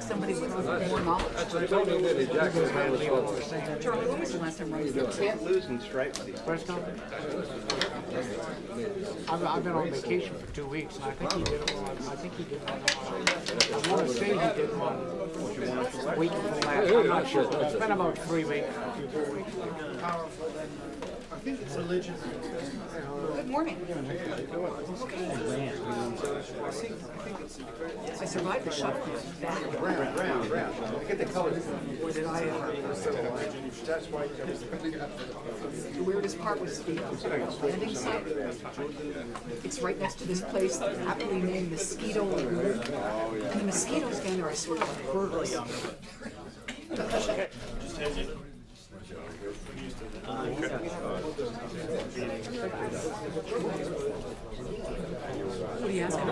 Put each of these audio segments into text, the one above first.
somebody with more knowledge. Charlie, when was the last time Rumsfeld? can't lose in stripes. Press conference? I've been on vacation for 2 weeks, and I think he did one. I want to say he did one week before last. I'm not sure. It's been about 3 weeks, 4 weeks. I think it's religion. Good morning. I survived the shock. Brown. Look at the colors. Or did I? The weirdest part was the landing site. It's right next to this place aptly named Mosquito Lagoon. And the mosquitoes down there are sort of like burglars. What do you ask him?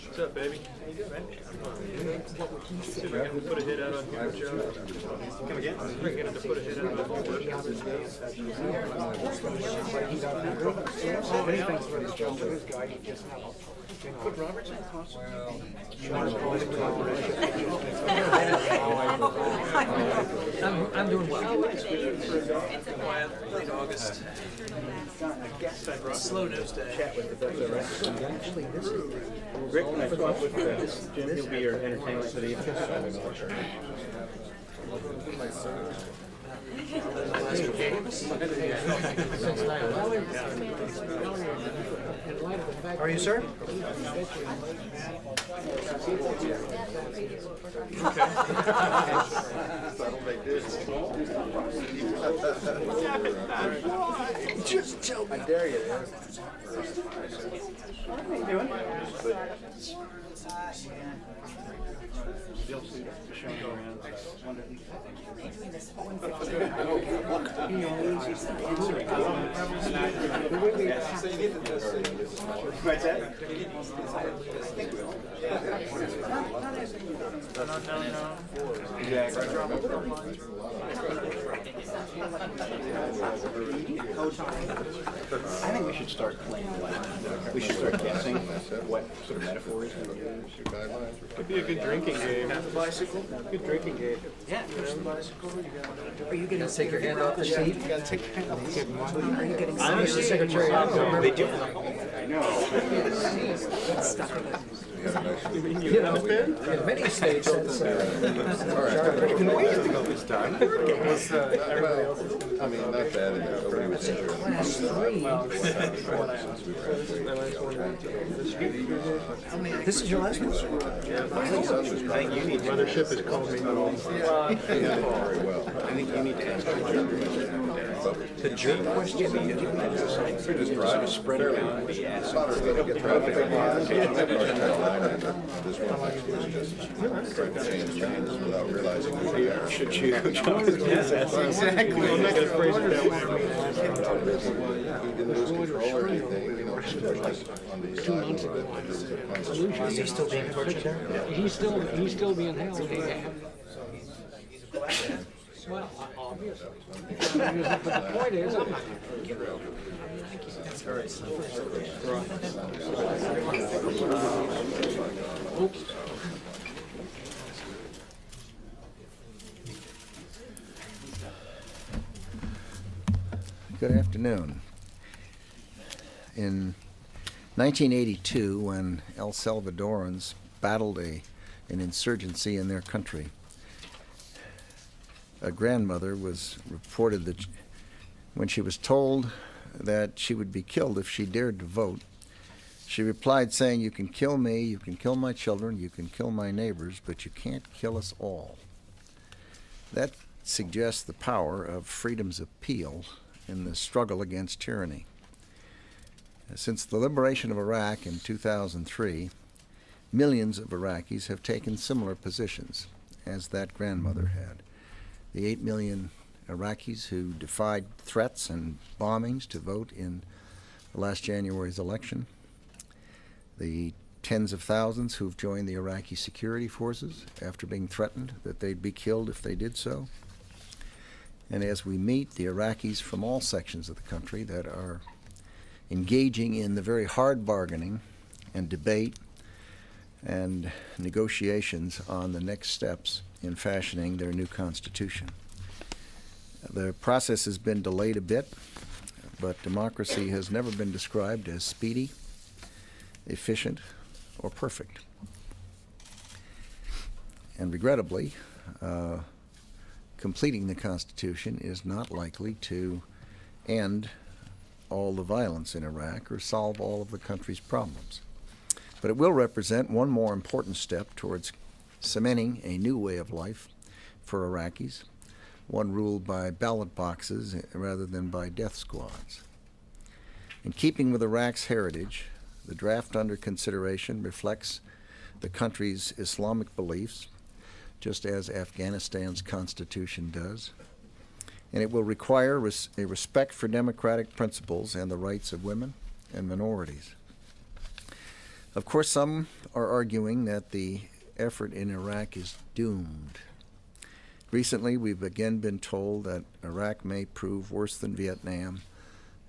What's up, baby? See if I can put a hit out on here, Joe. Come again? We're going to put a hit out on Put Roberts in I'm doing well. Quiet, late August. Slow news day. Rick, when I talk with Jim, he'll be your entertainment for the evening. Are you, sir? Just tell me. I dare you. What are you doing? What's that? I think we should start playing Latin. We should start guessing what sort of metaphors. Could be a good drinking game. Have a bicycle? Good drinking game. Yeah, push the bicycle. Are you getting Take your hand off the seat. You gotta take your hand off the seat. Are you getting I'm the secretary. They do. I know. stuck with it? You know, In many states, it's You can wait to go this time. I mean, not bad enough. Nobody was injured. class 3. this is your last one? I think you need to. Mothership has called me. Very well. I think you need to ask the jerk question. You just drive a sprinter. Get this one was just trying to change changes without realizing who we are. Should you? Exactly. I'm not going to phrase it that way. He didn't lose control or anything, you know, just like on the 2 months ago. Is he still being tortured there? He's still being held. Well, obviously. But the point is, I'm not going to get rid of him. Oops. Good afternoon. In 1982, when El Salvadorans battled an insurgency in their country, a grandmother was reported that when she was told that she would be killed if she dared to vote, she replied saying, "You can kill me, you can kill my children, you can kill my neighbors, but you can't kill us all." That suggests the power of freedom's appeal in the struggle against tyranny. Since the liberation of Iraq in 2003, millions of Iraqis have taken similar positions as that grandmother had. The 8 million Iraqis who defied threats and bombings to vote in last January's election, the tens of thousands who've joined the Iraqi security forces after being threatened that they'd be killed if they did so. And as we meet the Iraqis from all sections of the country that are engaging in the very hard bargaining and debate and negotiations on the next steps in fashioning their new constitution. The process has been delayed a bit, but democracy has never been described as speedy, efficient, or perfect. And regrettably, completing the Constitution is not likely to end all the violence in Iraq or solve all of the country's problems. But it will represent one more important step towards cementing a new way of life for Iraqis, one ruled by ballot boxes rather than by death squads. In keeping with Iraq's heritage, the draft under consideration reflects the country's Islamic beliefs, just as Afghanistan's constitution does, and it will require a respect for democratic principles and the rights of women and minorities. Of course, some are arguing that the effort in Iraq is doomed. Recently, we've again been told that Iraq may prove worse than Vietnam,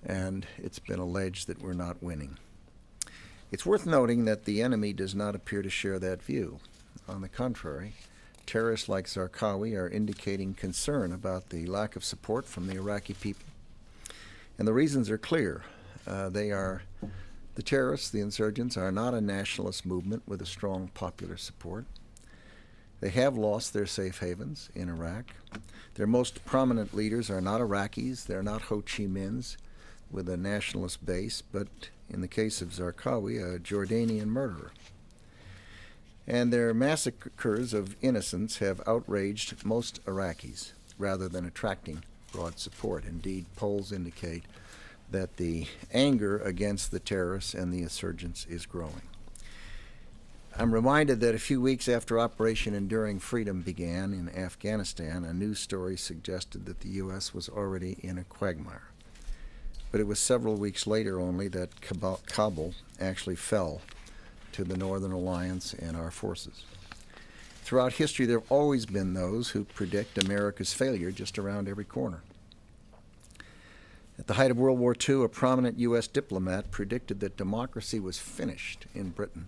and it's been alleged that we're not winning. It's worth noting that the enemy does not appear to share that view. On the contrary, terrorists like Zarqawi are indicating concern about the lack of support from the Iraqi people. And the reasons are clear. The terrorists, the insurgents, are not a nationalist movement with a strong popular support. They have lost their safe havens in Iraq. Their most prominent leaders are not Iraqis. They're not Ho Chi Minhs with a nationalist base, but in the case of Zarqawi, a Jordanian murderer. And their massacres of innocents have outraged most Iraqis rather than attracting broad support. Indeed, polls indicate that the anger against the terrorists and the insurgents is growing. I'm reminded that a few weeks after Operation Enduring Freedom began in Afghanistan, a news story suggested that the U.S. was already in a quagmire. But it was several weeks later only that Kabul actually fell to the Northern Alliance and our forces. Throughout history, there have always been those who predict America's failure just around every corner. At the height of World War II, a prominent U.S. diplomat predicted that democracy was finished in Britain,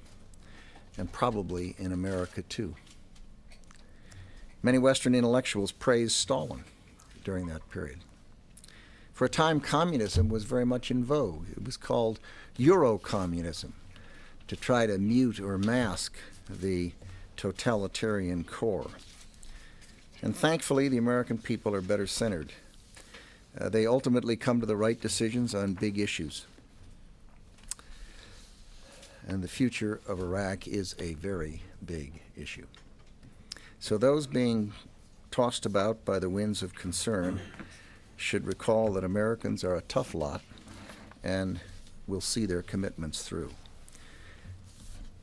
and probably in America too. Many Western intellectuals praised Stalin during that period. For a time, communism was very much in vogue. It was called Euro-communism, to try to mute or mask the totalitarian core. And thankfully, the American people are better centered. They ultimately come to the right decisions on big issues. And the future of Iraq is a very big issue. So those being tossed about by the winds of concern should recall that Americans are a tough lot and will see their commitments through.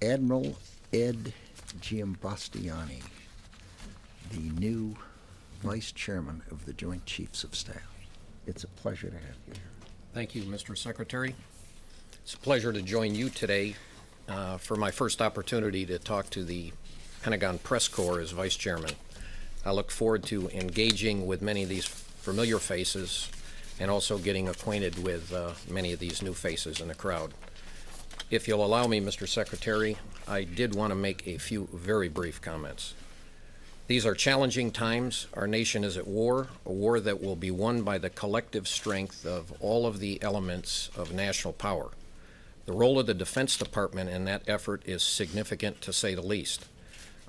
Admiral Ed Giambastiani, the new Vice Chairman of the Joint Chiefs of Staff. It's a pleasure to have you here. Thank you, Mr. Secretary. It's a pleasure to join you today for my first opportunity to talk to the Pentagon Press Corps as Vice Chairman. I look forward to engaging with many of these familiar faces and also getting acquainted with many of these new faces in the crowd. If you'll allow me, Mr. Secretary, I did want to make a few very brief comments. These are challenging times. Our nation is at war, a war that will be won by the collective strength of all of the elements of national power. The role of the Defense Department in that effort is significant, to say the least.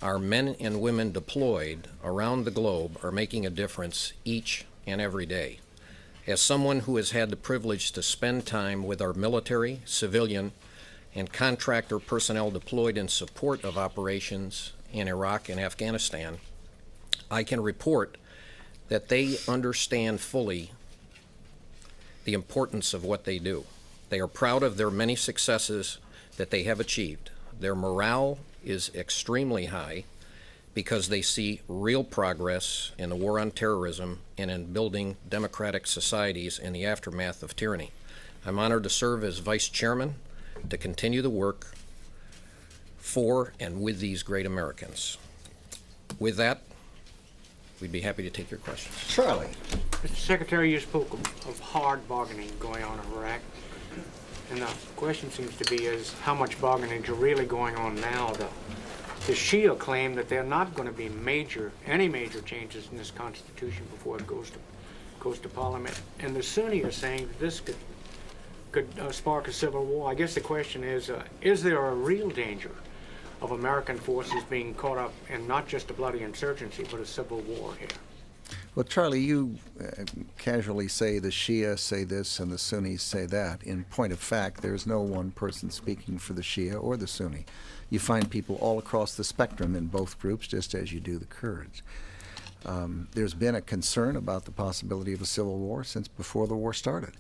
Our men and women deployed around the globe are making a difference each and every day. As someone who has had the privilege to spend time with our military, civilian, and contractor personnel deployed in support of operations in Iraq and Afghanistan, I can report that they understand fully the importance of what they do. They are proud of their many successes that they have achieved. Their morale is extremely high because they see real progress in the war on terrorism and in building democratic societies in the aftermath of tyranny. I'm honored to serve as Vice Chairman to continue the work for and with these great Americans. With that, we'd be happy to take your questions. Charlie. Mr. Secretary, you spoke of hard bargaining going on in Iraq. And the question seems to be is how much bargaining is really going on now? The Shia claim that there are not going to be any major changes in this Constitution before it goes to Parliament. And the Sunni are saying that this could spark a civil war. I guess the question is there a real danger of American forces being caught up in not just a bloody insurgency, but a civil war here? Well, Charlie, you casually say the Shia say this and the Sunnis say that. In point of fact, there's no one person speaking for the Shia or the Sunni. You find people all across the spectrum in both groups, just as you do the Kurds. There's been a concern about the possibility of a civil war since before the war started.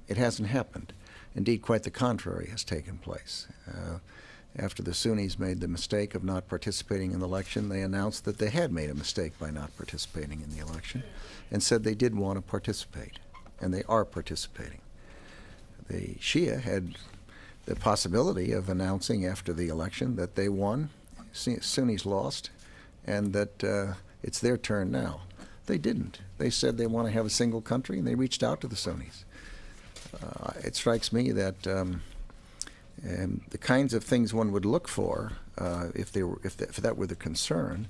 It hasn't happened. Indeed, quite the contrary has taken place. After the Sunnis made the mistake of not participating in the election, they announced that they had made a mistake by not participating in the election and said they did want to participate, and they are participating. The Shia had the possibility of announcing after the election that they won, Sunnis lost, and that it's their turn now. They didn't. They said they want to have a single country, and they reached out to the Sunnis. It strikes me that and the kinds of things one would look for, if that were the concern,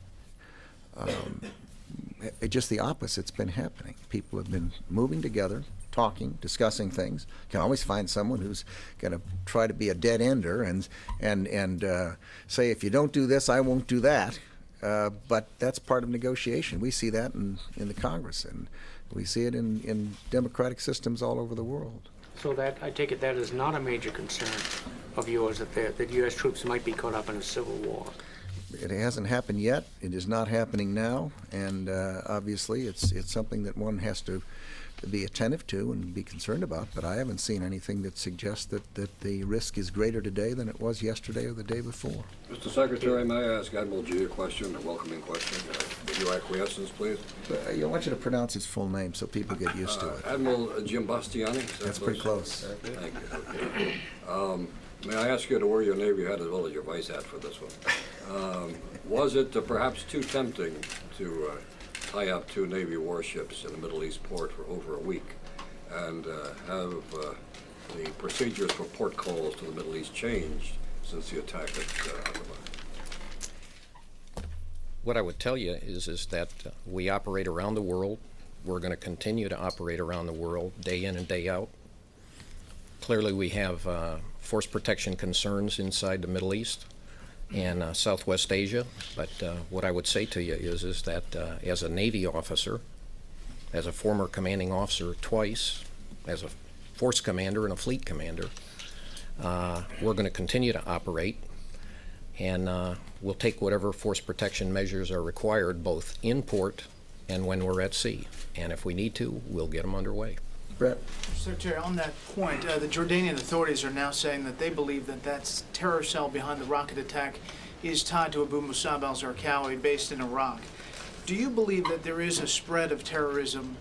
just the opposite's been happening. People have been moving together, talking, discussing things. You can always find someone who's going to try to be a dead ender and say, if you don't do this, I won't do that. But that's part of negotiation. We see that in the Congress, and we see it in democratic systems all over the world. So that, I take it that is not a major concern of yours, that U.S. troops might be caught up in a civil war. It hasn't happened yet. It is not happening now, and obviously it's something that one has to be attentive to and be concerned about, but I haven't seen anything that suggests that the risk is greater today than it was yesterday or the day before. Mr. Secretary, may I ask Admiral G a question, a welcoming question? With your acquiescence, please. I want you to pronounce his full name so people get used to it. Admiral Giambastiani. That's pretty close. Thank you. Okay. May I ask you to wear your Navy hat as well as your vice hat for this one? Was it perhaps too tempting to tie up 2 Navy warships in a Middle East port for over a week and have the procedures for port calls to the Middle East changed since the attack at Aqaba? What I would tell you is that we operate around the world. We're going to continue to operate around the world day in and day out. Clearly, we have force protection concerns inside the Middle East and Southwest Asia, but what I would say to you is that as a Navy officer, as a former commanding officer twice, as a force commander and a fleet commander, we're going to continue to operate, and we'll take whatever force protection measures are required both in port and when we're at sea, and if we need to, we'll get them underway. Brett? Secretary, on that point, the Jordanian authorities are now saying that they believe that that terror cell behind the rocket attack is tied to Abu Musab al-Zarqawi based in Iraq. Do you believe that there is a spread of terrorism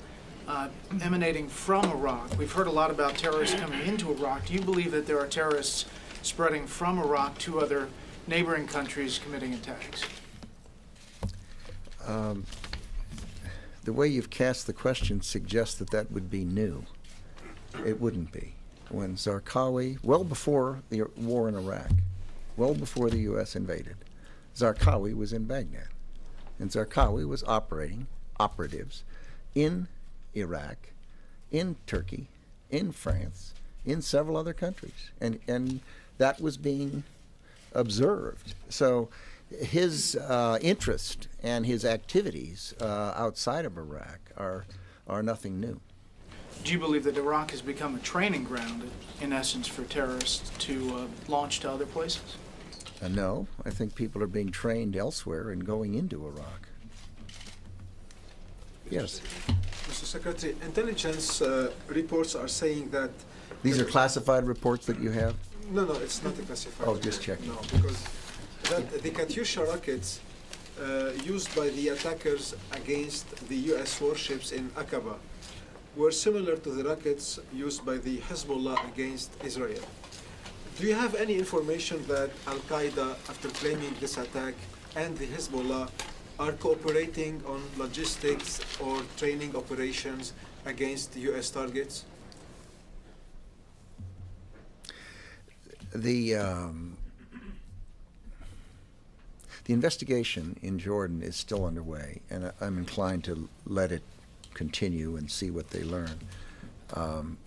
emanating from Iraq? We've heard a lot about terrorists coming into Iraq. Do you believe that there are terrorists spreading from Iraq to other neighboring countries committing attacks? The way you've cast the question suggests that would be new. It wouldn't be. When Zarqawi, well before the war in Iraq, well before the U.S. invaded, Zarqawi was in Baghdad. And Zarqawi was operating operatives in Iraq, in Turkey, in France, in several other countries. And that was being observed. So his interest and his activities outside of Iraq are nothing new. Do you believe that Iraq has become a training ground, in essence, for terrorists to launch to other places? No, I think people are being trained elsewhere and going into Iraq. Yes. Mr. Secretary, intelligence reports are saying that... These are classified reports that you have? No, it's not a classified. Oh, just checking. No, because the Katyusha rockets used by the attackers against the U.S. warships in Aqaba were similar to the rockets used by the Hezbollah against Israel. Do you have any information that Al-Qaeda, after claiming this attack, and the Hezbollah are cooperating on logistics or training operations against U.S. targets? The investigation in Jordan is still underway, and I'm inclined to let it continue and see what they learn.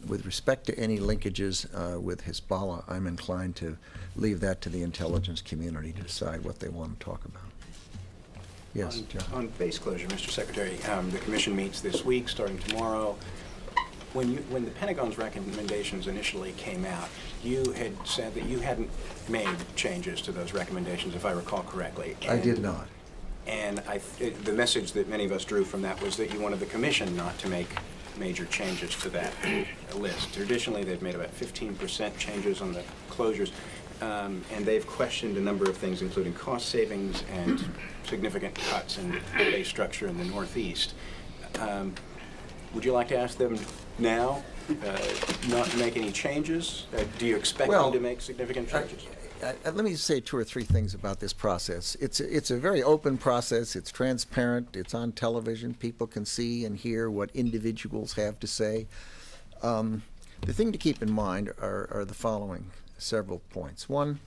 With respect to any linkages with Hezbollah, I'm inclined to leave that to the intelligence community to decide what they want to talk about. Yes, John. On base closure, Mr. Secretary, the commission meets this week, starting tomorrow. When the Pentagon's recommendations initially came out, you had said that you hadn't made changes to those recommendations, if I recall correctly. I did not. And the message that many of us drew from that was that you wanted the commission not to make major changes to that list. Traditionally, they've made about 15% changes on the closures, and they've questioned a number of things, including cost savings and significant cuts in base structure in the Northeast. Would you like to ask them now not to make any changes? Do you expect them to make significant changes? Let me say 2 or 3 things about this process. It's a very open process. It's transparent. It's on television. People can see and hear what individuals have to say. The thing to keep in mind are the following several points. One,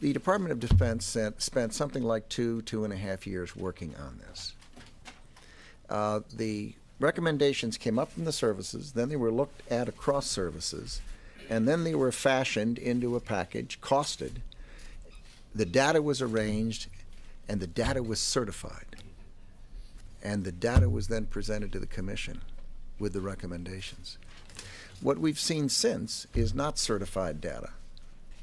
the Department of Defense spent something like 2.5 years working on this. The recommendations came up from the services, then they were looked at across services, and then they were fashioned into a package, costed. The data was arranged, and the data was certified. And the data was then presented to the commission with the recommendations. What we've seen since is not certified data.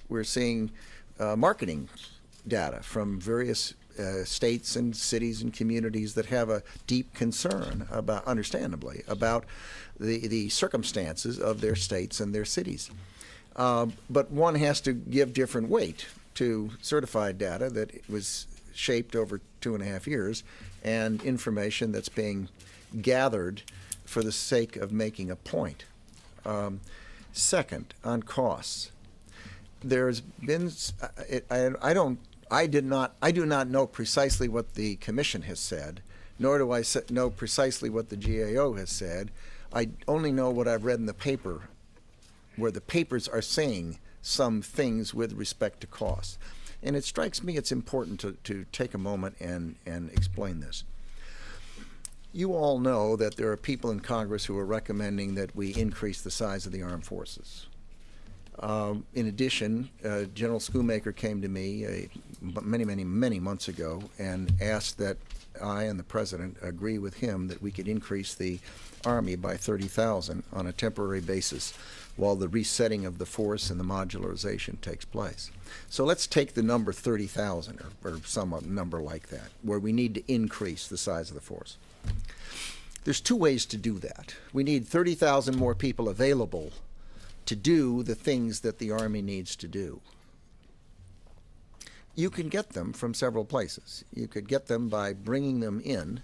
We're seeing marketing data from various states and cities and communities that have a deep concern about, understandably, about the circumstances of their states and their cities. But one has to give different weight to certified data that was shaped over 2.5 years and information that's being gathered for the sake of making a point. Second, on costs, there's been, I do not know precisely what the commission has said, nor do I know precisely what the GAO has said. I only know what I've read in the paper, where the papers are saying some things with respect to costs. And it strikes me it's important to take a moment and explain this. You all know that there are people in Congress who are recommending that we increase the size of the armed forces. In addition, General Schoonmaker came to me many months ago and asked that I and the President agree with him that we could increase the Army by 30,000 on a temporary basis while the resetting of the force and the modularization takes place. So let's take the number 30,000 or some number like that, where we need to increase the size of the force. There's 2 ways to do that. We need 30,000 more people available to do the things that the Army needs to do. You can get them from several places. You could get them by bringing them in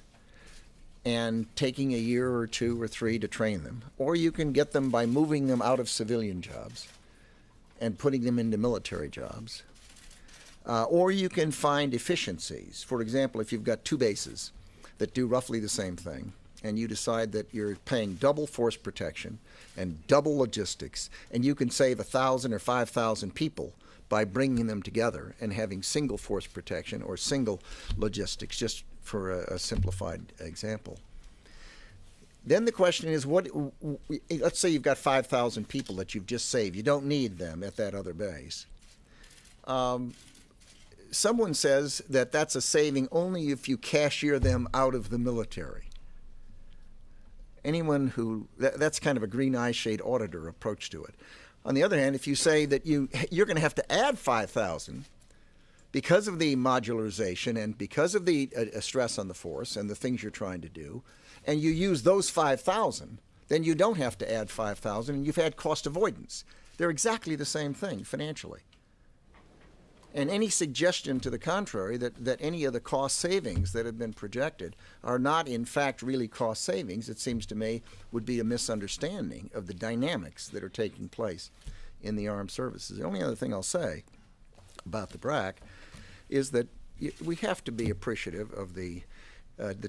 and taking a year or 2 or 3 to train them, or you can get them by moving them out of civilian jobs and putting them into military jobs, or you can find efficiencies. For example, if you've got 2 bases that do roughly the same thing, and you decide that you're paying double force protection and double logistics, and you can save 1,000 or 5,000 people by bringing them together and having single force protection or single logistics, just for a simplified example. Then the question is, let's say you've got 5,000 people that you've just saved. You don't need them at that other base. Someone says that that's a saving only if you cashier them out of the military. Anyone who, that's kind of a green eye shade auditor approach to it. On the other hand, if you say that you're going to have to add 5,000 because of the modularization and because of the stress on the force and the things you're trying to do, and you use those 5,000, then you don't have to add 5,000 and you've had cost avoidance. They're exactly the same thing financially. And any suggestion to the contrary that any of the cost savings that have been projected are not in fact really cost savings, it seems to me, would be a misunderstanding of the dynamics that are taking place in the armed services. The only other thing I'll say about the BRAC is that we have to be appreciative of the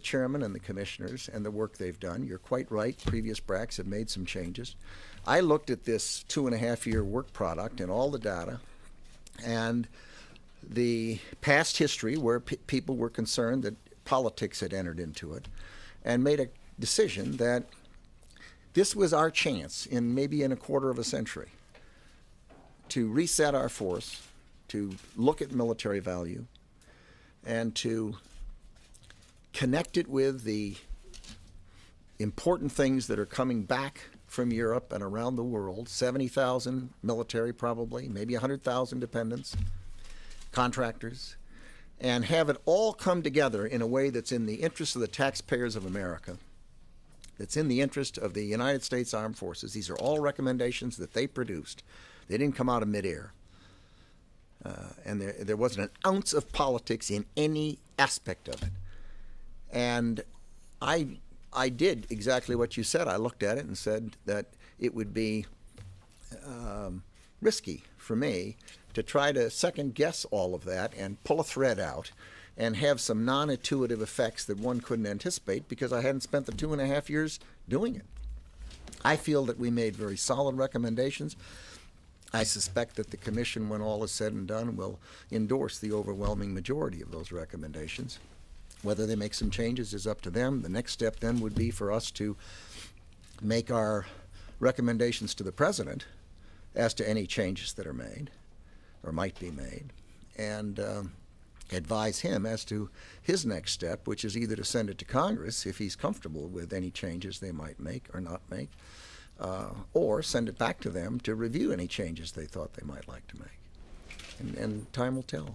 chairman and the commissioners and the work they've done. You're quite right. Previous BRACs have made some changes. I looked at this 2.5-year work product and all the data and the past history where people were concerned that politics had entered into it, and made a decision that this was our chance maybe in a quarter of a century to reset our force, to look at military value, and to connect it with the important things that are coming back from Europe and around the world. 70,000 military probably, maybe 100,000 dependents, contractors, and have it all come together in a way that's in the interest of the taxpayers of America, that's in the interest of the United States Armed Forces. These are all recommendations that they produced. They didn't come out of midair. And there wasn't an ounce of politics in any aspect of it. And I did exactly what you said. I looked at it and said that it would be risky for me to try to second guess all of that and pull a thread out and have some non-intuitive effects that one couldn't anticipate because I hadn't spent the 2.5 years doing it. I feel that we made very solid recommendations. I suspect that the commission, when all is said and done, will endorse the overwhelming majority of those recommendations. Whether they make some changes is up to them. The next step then would be for us to make our recommendations to the president as to any changes that are made or might be made, and advise him as to his next step, which is either to send it to Congress if he's comfortable with any changes they might make or not make, or send it back to them to review any changes they thought they might like to make. And time will tell.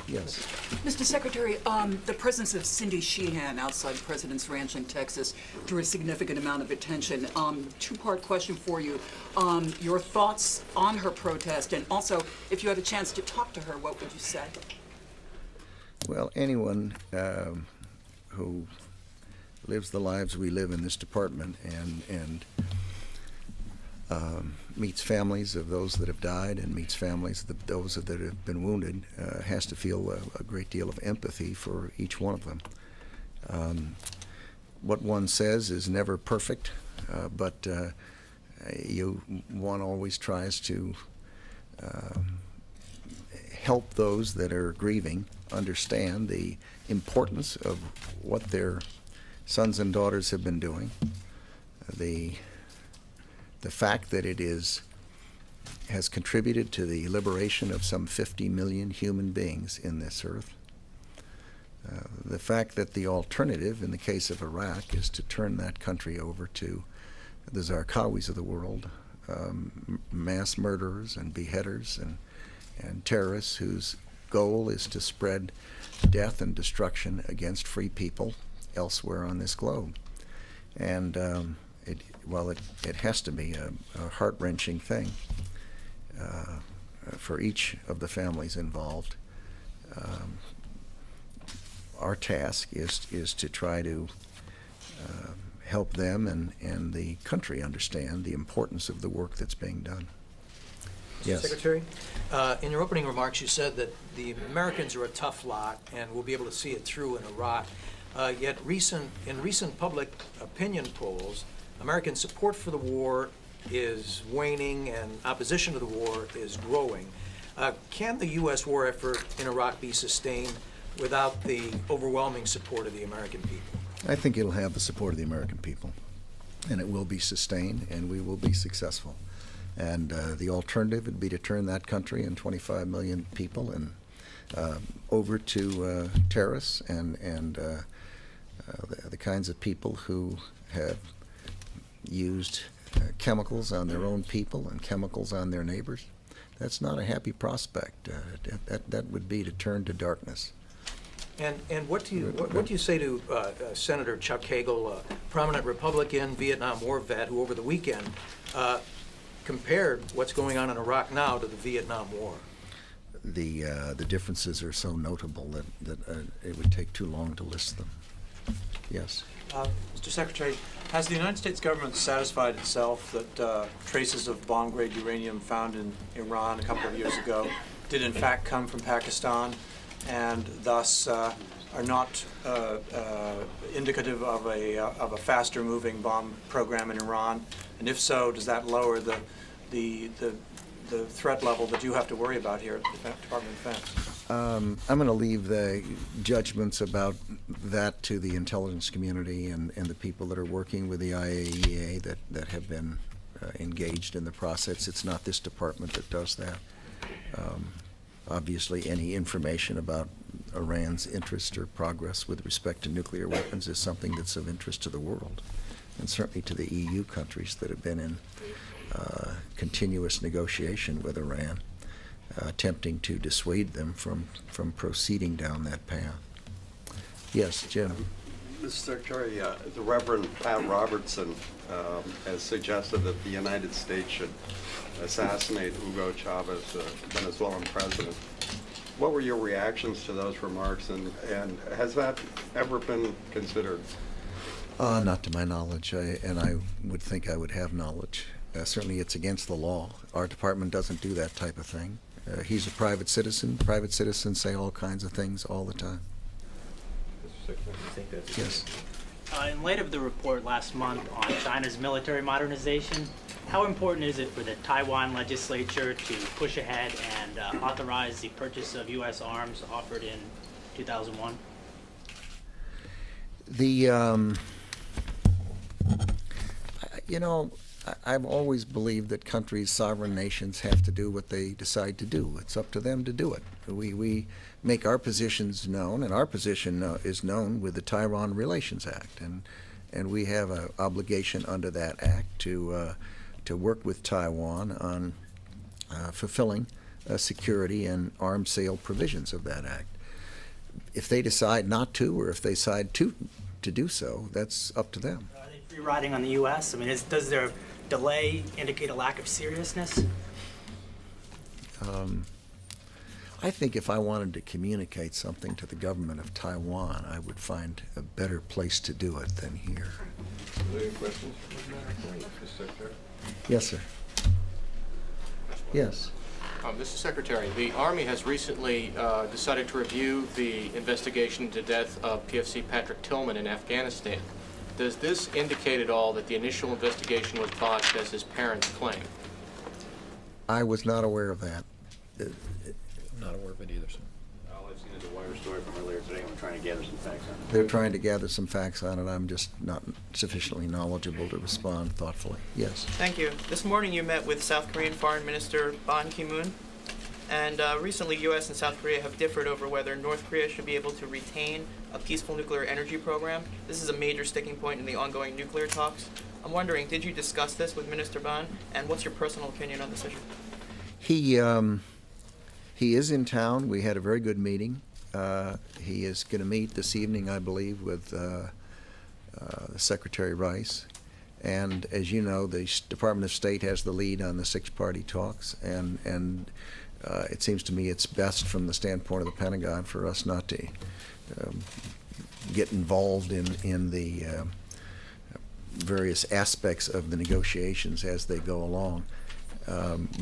Yes. Mr. Secretary, the presence of Cindy Sheehan outside the President's Ranch in Texas drew a significant amount of attention. Two-part question for you. Your thoughts on her protest, and also, if you had a chance to talk to her, what would you say? Well, anyone who lives the lives we live in this department and meets families of those that have died and meets families of those that have been wounded has to feel a great deal of empathy for each one of them. What one says is never perfect, but one always tries to help those that are grieving understand the importance of what their sons and daughters have been doing, the fact that it has contributed to the liberation of some 50 million human beings in this earth, the fact that the alternative in the case of Iraq is to turn that country over to the Zarqawis of the world, mass murderers and beheaders and terrorists whose goal is to spread death and destruction against free people elsewhere on this globe. And it has to be a heart-wrenching thing for each of the families involved. Our task is to try to help them and the country understand the importance of the work that's being done. Yes. Secretary, in your opening remarks, you said that the Americans are a tough lot and we'll be able to see it through in Iraq. Yet in recent public opinion polls, American support for the war is waning and opposition to the war is growing. Can the U.S. war effort in Iraq be sustained without the overwhelming support of the American people? I think it'll have the support of the American people, and it will be sustained, and we will be successful. And the alternative would be to turn that country and 25 million people over to terrorists and the kinds of people who have used chemicals on their own people and chemicals on their neighbors. That's not a happy prospect. That would be to turn to darkness. And what do you say to Senator Chuck Hagel, a prominent Republican Vietnam War vet, who over the weekend compared what's going on in Iraq now to the Vietnam War? The differences are so notable that it would take too long to list them. Yes. Mr. Secretary, has the United States government satisfied itself that traces of bomb-grade uranium found in Iran a couple of years ago did in fact come from Pakistan and thus are not indicative of a faster-moving bomb program in Iran? And if so, does that lower the threat level that you have to worry about here at the Department of Defense? I'm going to leave the judgments about that to the intelligence community and the people that are working with the IAEA that have been engaged in the process. It's not this department that does that. Obviously, any information about Iran's interest or progress with respect to nuclear weapons is something that's of interest to the world, and certainly to the EU countries that have been in continuous negotiation with Iran, attempting to dissuade them from proceeding down that path. Yes, Jim. Mr. Secretary, the Reverend Pat Robertson has suggested that the United States should assassinate Hugo Chavez, the Venezuelan president. What were your reactions to those remarks, and has that ever been considered? Not to my knowledge, and I would think I would have knowledge. Certainly it's against the law. Our department doesn't do that type of thing. He's a private citizen. Private citizens say all kinds of things all the time. Yes. In light of the report last month on China's military modernization, how important is it for the Taiwan legislature to push ahead and authorize the purchase of U.S. arms offered in 2001? I've always believed that countries, sovereign nations, have to do what they decide to do. It's up to them to do it. We make our positions known, and our position is known with the Taiwan Relations Act, and we have an obligation under that act to work with Taiwan on fulfilling security and arms sale provisions of that act. If they decide not to, or if they decide to do so, that's up to them. Are they free riding on the U.S.? I mean, does their delay indicate a lack of seriousness? I think if I wanted to communicate something to the government of Taiwan, I would find a better place to do it than here. Any questions? Mr. Secretary? Yes, sir. Yes. Mr. Secretary, the Army has recently decided to review the investigation into the death of PFC Patrick Tillman in Afghanistan. Does this indicate at all that the initial investigation was botched as his parents claim? I was not aware of that. I'm not aware of it either, sir. All I've seen is a wire story from earlier today. I'm trying to gather some facts on it. They're trying to gather some facts on it. I'm just not sufficiently knowledgeable to respond thoughtfully. Yes. Thank you. This morning you met with South Korean Foreign Minister Ban Ki-moon, and recently U.S. and South Korea have differed over whether North Korea should be able to retain a peaceful nuclear energy program. This is a major sticking point in the ongoing nuclear talks. I'm wondering, did you discuss this with Minister Ban, and what's your personal opinion on this issue? He is in town. We had a very good meeting. He is going to meet this evening, I believe, with Secretary Rice. And as you know, the Department of State has the lead on the six-party talks, and it seems to me it's best from the standpoint of the Pentagon for us not to get involved in the various aspects of the negotiations as they go along.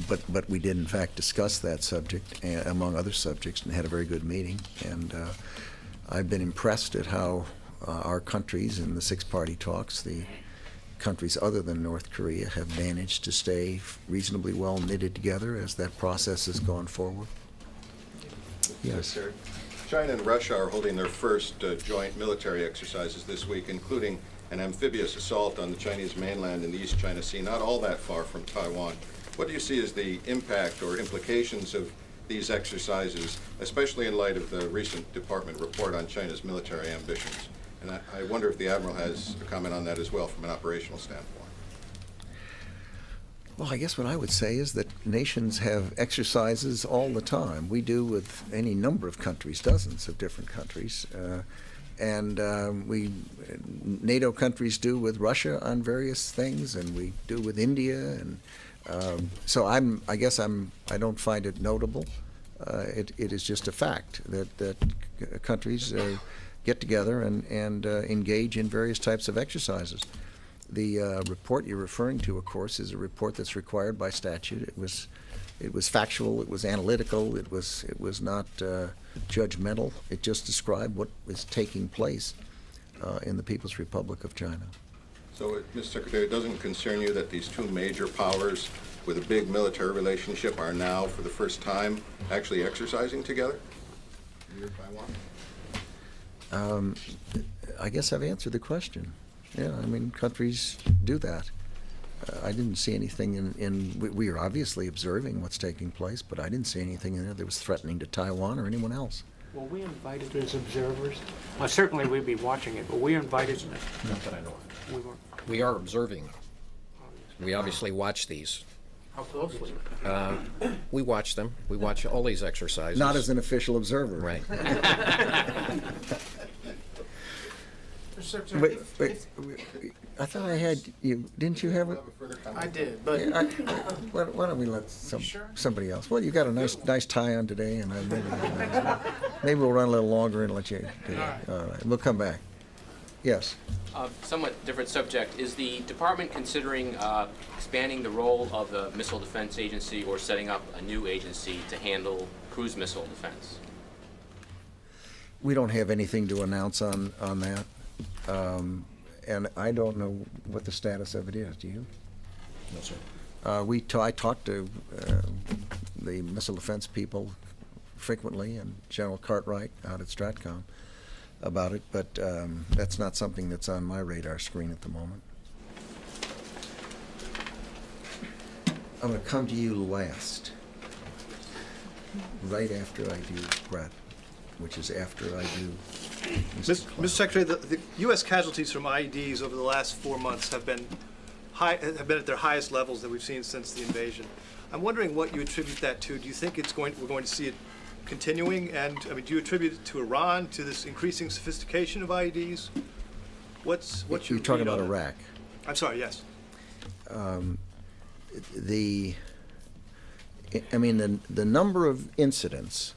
But we did, in fact, discuss that subject, among other subjects, and had a very good meeting. And I've been impressed at how our countries in the six-party talks, the countries other than North Korea, have managed to stay reasonably well knitted together as that process has gone forward. Yes. China and Russia are holding their first joint military exercises this week, including an amphibious assault on the Chinese mainland in the East China Sea, not all that far from Taiwan. What do you see as the impact or implications of these exercises, especially in light of the recent Department report on China's military ambitions? And I wonder if the Admiral has a comment on that as well from an operational standpoint. Well, I guess what I would say is that nations have exercises all the time. We do with any number of countries, dozens of different countries. NATO countries do with Russia on various things, and we do with India, and so I guess I don't find it notable. It is just a fact that countries get together and engage in various types of exercises. The report you're referring to, of course, is a report that's required by statute. It was factual. It was analytical. It was not judgmental. It just described what is taking place in the People's Republic of China. So, Mr. Secretary, it doesn't concern you that these two major powers with a big military relationship are now, for the first time, actually exercising together? Taiwan? I guess I've answered the question. Yeah, I mean, countries do that. I didn't see anything we are obviously observing what's taking place, but I didn't see anything in there that was threatening to Taiwan or anyone else. Were we invited as observers? Certainly we'd be watching it, but we invited. Not that I know of. We weren't. We are observing. We obviously watch these. How closely? We watch them. We watch all these exercises. Not as an official observer. Right. Wait, I thought I had you. Didn't you have it? I did, but Why don't we let somebody else? Well, you got a nice tie on today, and maybe we'll run a little longer and let you do it. All right, we'll come back. Yes. Somewhat different subject. Is the department considering expanding the role of the Missile Defense Agency or setting up a new agency to handle cruise missile defense? We don't have anything to announce on that. And I don't know what the status of it is. Do you? No, sir. I talked to the missile defense people frequently, and General Cartwright out at Stratcom about it, but that's not something that's on my radar screen at the moment. I'm going to come to you last, right after I do Brett, which is after I do Mr. Secretary, the U.S. casualties from IEDs over the last 4 months have been at their highest levels that we've seen since the invasion. I'm wondering what you attribute that to. Do you think we're going to see it continuing? And I mean, do you attribute it to Iran, to this increasing sophistication of IEDs? What's You're talking about Iraq? I'm sorry. Yes. The number of incidents,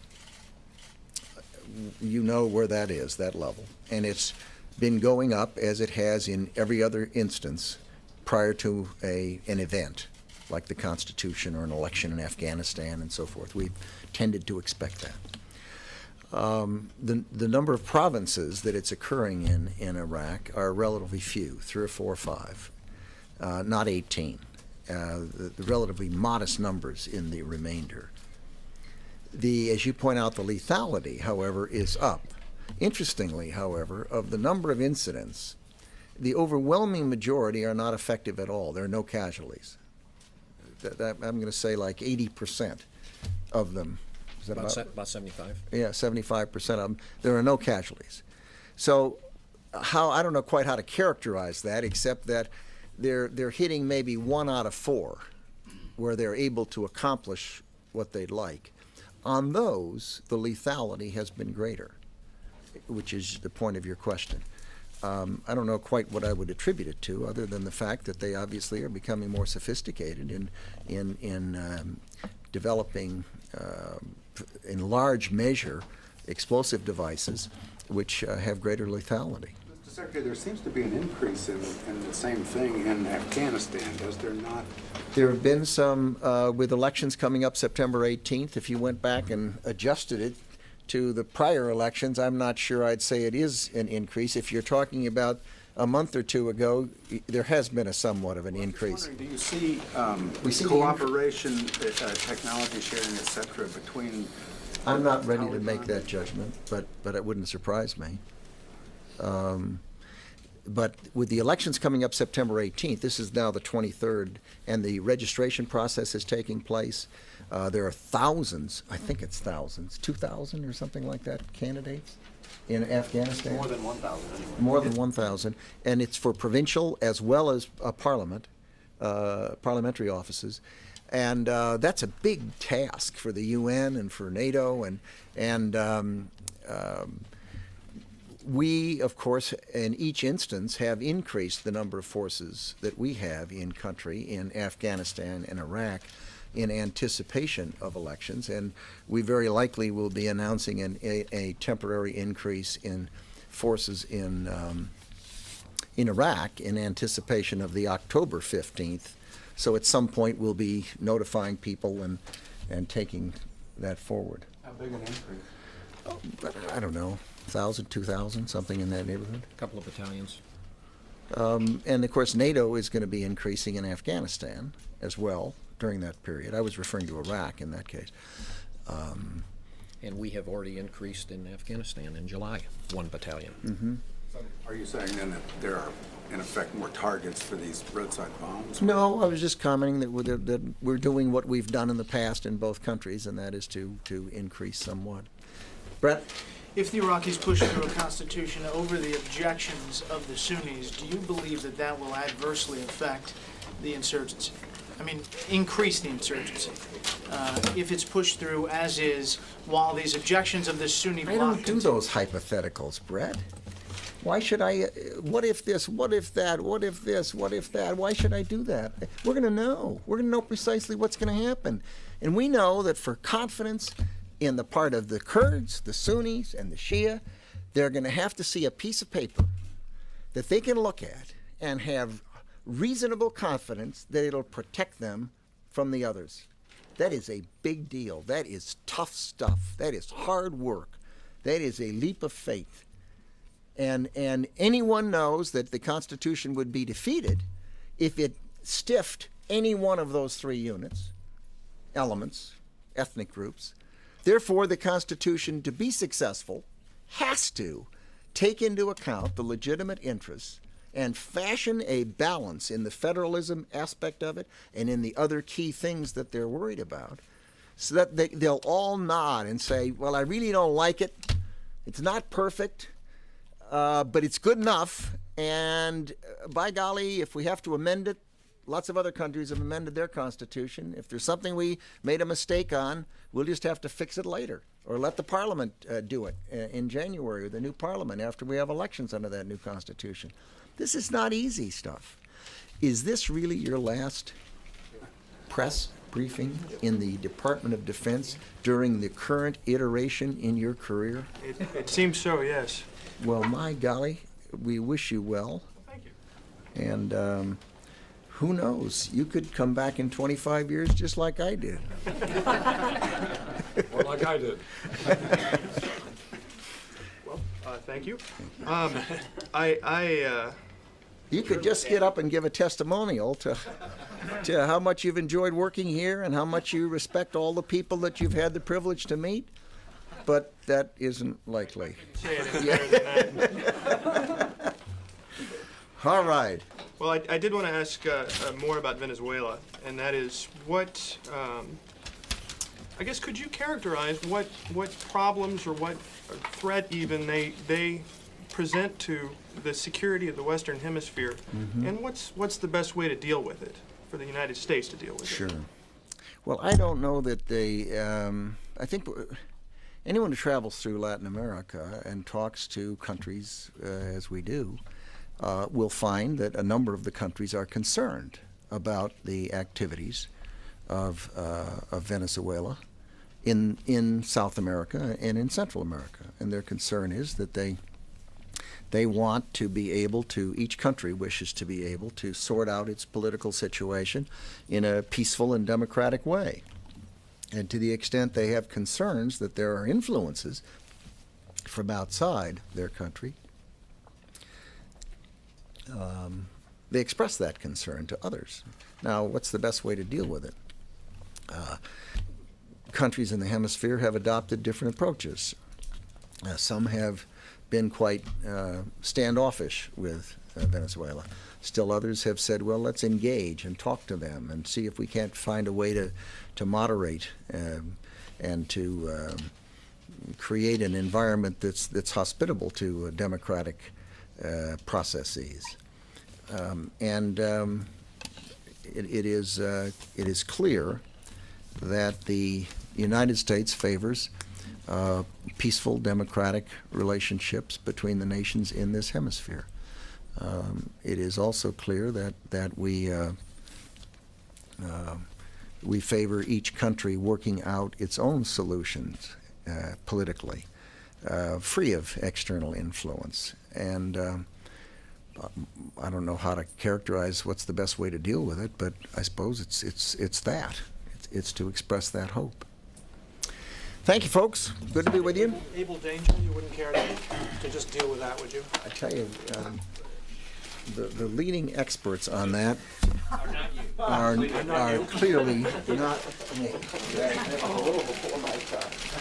you know where that is, that level, and it's been going up as it has in every other instance prior to an event like the Constitution or an election in Afghanistan and so forth. We've tended to expect that. The number of provinces that it's occurring in Iraq are relatively few, 3 or 4 or 5, not 18. The relatively modest numbers in the remainder. As you point out, the lethality, however, is up. Interestingly, however, of the number of incidents, the overwhelming majority are not effective at all. There are no casualties. I'm going to say like 80% of them. Is that about 75? Yeah, 75% of them. There are no casualties. So I don't know quite how to characterize that, except that they're hitting maybe 1 out of 4 where they're able to accomplish what they'd like. On those, the lethality has been greater, which is the point of your question. I don't know quite what I would attribute it to, other than the fact that they obviously are becoming more sophisticated in developing, in large measure, explosive devices which have greater lethality. Mr. Secretary, there seems to be an increase in the same thing in Afghanistan, does there not? There have been some, with elections coming up September 18th, if you went back and adjusted it to the prior elections, I'm not sure I'd say it is an increase. If you're talking about a month or 2 ago, there has been somewhat of an increase. Do you see cooperation, technology sharing, et cetera, between? I'm not ready to make that judgment, but it wouldn't surprise me. But with the elections coming up September 18th, this is now the 23rd, and the registration process is taking place. There are thousands, I think it's thousands, 2,000 or something like that, candidates in Afghanistan. More than 1,000 anyway. More than 1,000, and it's for provincial as well as parliamentary offices. And that's a big task for the UN and for NATO, and we, of course, in each instance have increased the number of forces that we have in country in Afghanistan and Iraq in anticipation of elections, and we very likely will be announcing a temporary increase in forces in Iraq in anticipation of the October 15th. So at some point we'll be notifying people and taking that forward. How big an increase? But I don't know, 1,000, 2,000, something in that neighborhood. A couple of battalions. And of course, NATO is going to be increasing in Afghanistan as well during that period. I was referring to Iraq in that case. And we have already increased in Afghanistan in July, 1 battalion. Mm-hmm. Are you saying then that there are, in effect, more targets for these roadside bombs? No, I was just commenting that we're doing what we've done in the past in both countries, and that is to increase somewhat. Brett? If the Iraqis push through a constitution over the objections of the Sunnis, do you believe that that will adversely affect the insurgency? I mean, increase the insurgency. If it's pushed through as is, while these objections of the Sunni bloc... I don't do those hypotheticals, Brett. Why should I, what if this, what if that, what if this, what if that? Why should I do that? We're going to know. We're going to know precisely what's going to happen. And we know that for confidence in the part of the Kurds, the Sunnis, and the Shia, they're going to have to see a piece of paper that they can look at and have reasonable confidence that it'll protect them from the others. That is a big deal. That is tough stuff. That is hard work. That is a leap of faith. And anyone knows that the Constitution would be defeated if it stiffed any one of those three units, elements, ethnic groups. Therefore, the Constitution, to be successful, has to take into account the legitimate interests and fashion a balance in the federalism aspect of it and in the other key things that they're worried about, so that they'll all nod and say, well, I really don't like it. It's not perfect. But it's good enough, and by golly, if we have to amend it, lots of other countries have amended their constitution. If there's something we made a mistake on, we'll just have to fix it later, or let the parliament do it in January, or the new parliament after we have elections under that new constitution. This is not easy stuff. Is this really your last press briefing in the Department of Defense during the current iteration in your career? It seems so, yes. Well, my golly, we wish you well. Thank you. And who knows? You could come back in 25 years just like I did. Or like I did. Well, thank you. You could just get up and give a testimonial to how much you've enjoyed working here and how much you respect all the people that you've had the privilege to meet. But that isn't likely. All right. Well, I did want to ask more about Venezuela, and that is what, I guess, could you characterize what problems or what threat even they present to the security of the Western Hemisphere, and what's the best way to deal with it for the United States to deal with it? Sure. Well, I don't know that they, I think anyone who travels through Latin America and talks to countries as we do will find that a number of the countries are concerned about the activities of Venezuela in South America and in Central America. And their concern is that they want to be able to, each country wishes to be able to sort out its political situation in a peaceful and democratic way. And to the extent they have concerns that there are influences from outside their country, they express that concern to others. Now, what's the best way to deal with it? Countries in the hemisphere have adopted different approaches. Some have been quite standoffish with Venezuela. Still others have said, well, let's engage and talk to them and see if we can't find a way to moderate and to create an environment that's hospitable to democratic processes. It is clear that the United States favors peaceful democratic relationships between the nations in this hemisphere. It is also clear that we favor each country working out its own solutions politically. free of external influence. And I don't know how to characterize what's the best way to deal with it, but I suppose it's that. It's to express that hope. Thank you, folks. Good to be with you. Able danger, you wouldn't care to just deal with that, would you? I tell you, the leading experts on that are clearly not me. A little before my time.